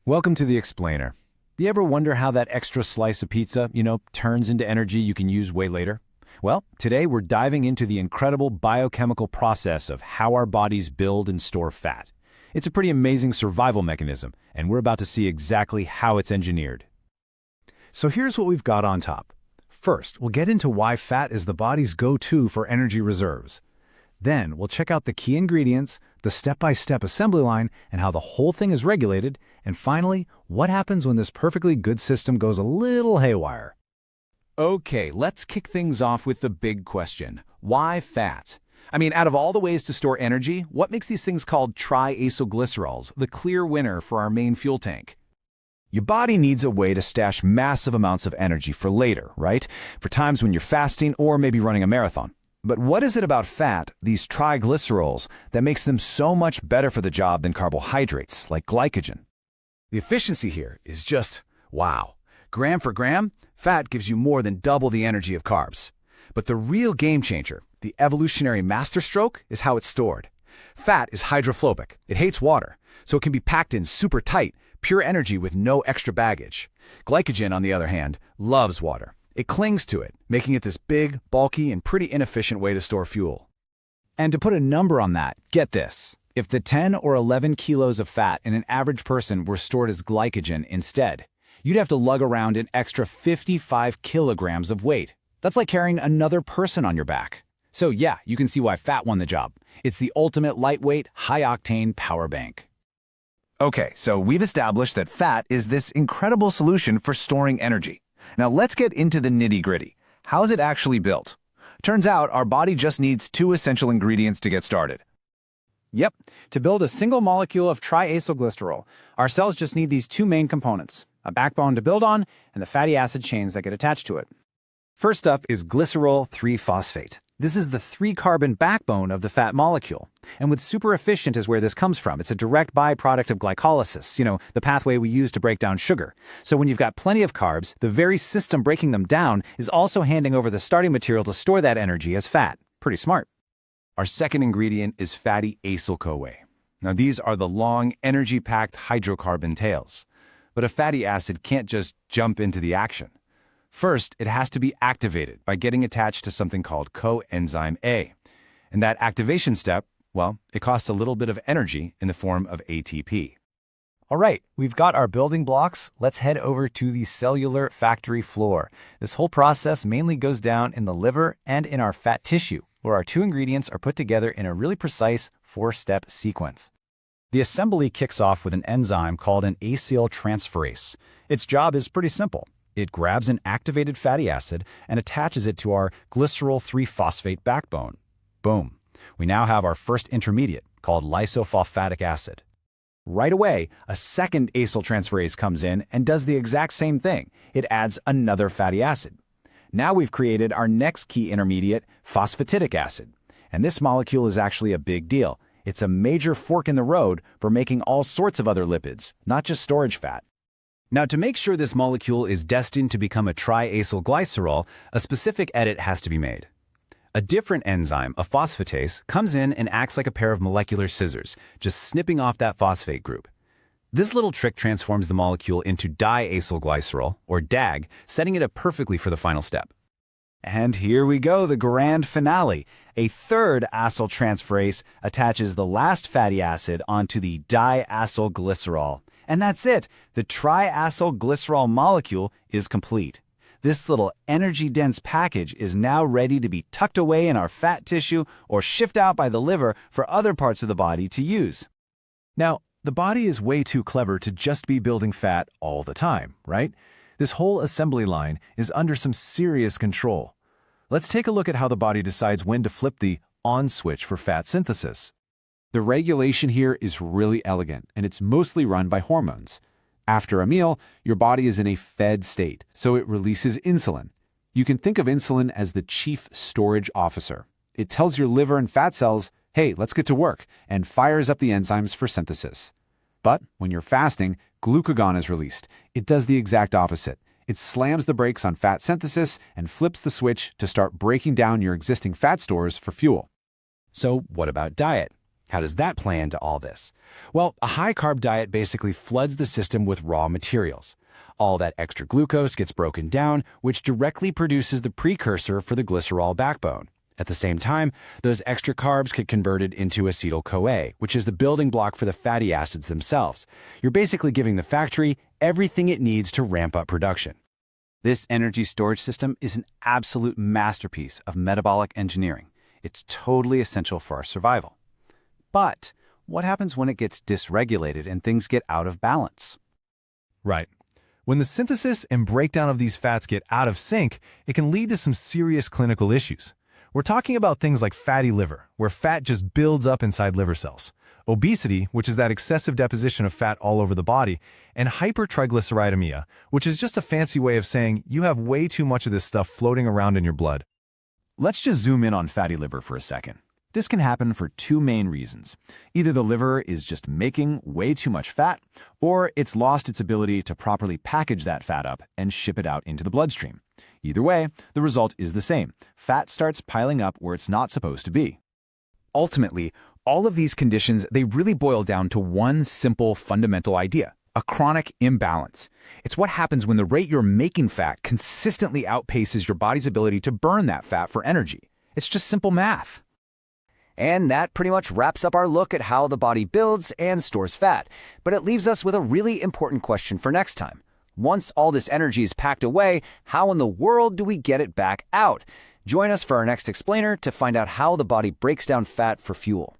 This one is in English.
Welcome to the Explainer. You ever wonder how that extra slice of pizza, turns into energy you can use way later? Well, today we're diving into the incredible biochemical process of how our bodies build and store fat. It's a pretty amazing survival mechanism, and we're about to see exactly how it's engineered. So here's what we've got on top. First, we'll get into why fat is the body's go-to for energy reserves. Then, we'll check out the key ingredients, the step-by-step assembly line, and how the whole thing is regulated. And finally, what happens when this perfectly good system goes a little haywire. Okay, let's kick things off with the big question. Why fat? Out of all the ways to store energy, what makes these things called triacylglycerols the clear winner for our main fuel tank? Your body needs a way to stash massive amounts of energy for later, right? For times when you're fasting or maybe running a marathon. But what is it about fat, these triglycerols, that makes them so much better for the job than carbohydrates, like glycogen? The efficiency here is just wow. Gram for gram, fat gives you more than double the energy of carbs. But the real game changer, the evolutionary masterstroke, is how it's stored. Fat is hydrophobic. It hates water, so it can be packed in super tight, pure energy with no extra baggage. Glycogen, on the other hand, loves water. It clings to it, making it this big, bulky, and pretty inefficient way to store fuel. And to put a number on that, get this. If the 10 or 11 kilos of fat in an average person were stored as glycogen instead, you'd have to lug around an extra 55 kilograms of weight. That's like carrying another person on your back. So yeah, you can see why fat won the job. It's the ultimate lightweight, high-octane power bank. Okay, so we've established that fat is this incredible solution for storing energy. Now let's get into the nitty-gritty. How is it actually built? Turns out our body just needs two essential ingredients to get started. Yep, to build a single molecule of triacylglycerol, our cells just need these two main components, a backbone to build on and the fatty acid chains that get attached to it. First up is glycerol 3-phosphate. This is the 3-carbon backbone of the fat molecule. And what's super efficient is where this comes from. It's a direct byproduct of glycolysis, the pathway we use to break down sugar. So when you've got plenty of carbs, the very system breaking them down is also handing over the starting material to store that energy as fat. Pretty smart. Our second ingredient is fatty acyl-CoA. Now these are the long, energy-packed hydrocarbon tails. But a fatty acid can't just jump into the action. First, it has to be activated by getting attached to something called coenzyme A. And that activation step, well, it costs a little bit of energy in the form of ATP. All right, we've got our building blocks. Let's head over to the cellular factory floor. This whole process mainly goes down in the liver and in our fat tissue, where our two ingredients are put together in a really precise 4-step sequence. The assembly kicks off with an enzyme called an acyltransferase. Its job is pretty simple. It grabs an activated fatty acid and attaches it to our glycerol 3-phosphate backbone. Boom. We now have our first intermediate, called lysophosphatic acid. Right away, a second acyltransferase comes in and does the exact same thing. It adds another fatty acid. Now we've created our next key intermediate, phosphatidic acid. And this molecule is actually a big deal. It's a major fork in the road for making all sorts of other lipids, not just storage fat. Now, to make sure this molecule is destined to become a triacylglycerol, a specific edit has to be made. A different enzyme, a phosphatase, comes in and acts like a pair of molecular scissors, just snipping off that phosphate group. This little trick transforms the molecule into diacylglycerol, or DAG, setting it up perfectly for the final step. And here we go, the grand finale. A third acyltransferase attaches the last fatty acid onto the diacylglycerol. And that's it. The triacylglycerol molecule is complete. This little energy-dense package is now ready to be tucked away in our fat tissue or shipped out by the liver for other parts of the body to use. Now, the body is way too clever to just be building fat all the time, right? This whole assembly line is under some serious control. Let's take a look at how the body decides when to flip the on switch for fat synthesis. The regulation here is really elegant, and it's mostly run by hormones. After a meal, your body is in a fed state, so it releases insulin. You can think of insulin as the chief storage officer. It tells your liver and fat cells, hey, let's get to work, and fires up the enzymes for synthesis. But when you're fasting, glucagon is released. It does the exact opposite. It slams the brakes on fat synthesis and flips the switch to start breaking down your existing fat stores for fuel. So what about diet? How does that play into all this? Well, a high-carb diet basically floods the system with raw materials. All that extra glucose gets broken down, which directly produces the precursor for the glycerol backbone. At the same time, those extra carbs get converted into acyl-CoA, which is the building block for the fatty acids themselves. You're basically giving the factory everything it needs to ramp up production. This energy storage system is an absolute masterpiece of metabolic engineering. It's totally essential for our survival. But what happens when it gets dysregulated and things get out of balance? Right. When the synthesis and breakdown of these fats get out of sync, it can lead to some serious clinical issues. We're talking about things like fatty liver, where fat just builds up inside liver cells, obesity, which is that excessive deposition of fat all over the body, and hypertriglyceridemia, which is just a fancy way of saying you have way too much of this stuff floating around in your blood. Let's just zoom in on fatty liver for a second. This can happen for two main reasons. Either the liver is just making way too much fat, or it's lost its ability to properly package that fat up and ship it out into the bloodstream. Either way, the result is the same. Fat starts piling up where it's not supposed to be. Ultimately, all of these conditions, they really boil down to one simple fundamental idea: a chronic imbalance. It's what happens when the rate you're making fat consistently outpaces your body's ability to burn that fat for energy. It's just simple math. And that pretty much wraps up our look at how the body builds and stores fat. But it leaves us with a really important question for next time. Once all this energy is packed away, how in the world do we get it back out? Join us for our next explainer to find out how the body breaks down fat for fuel.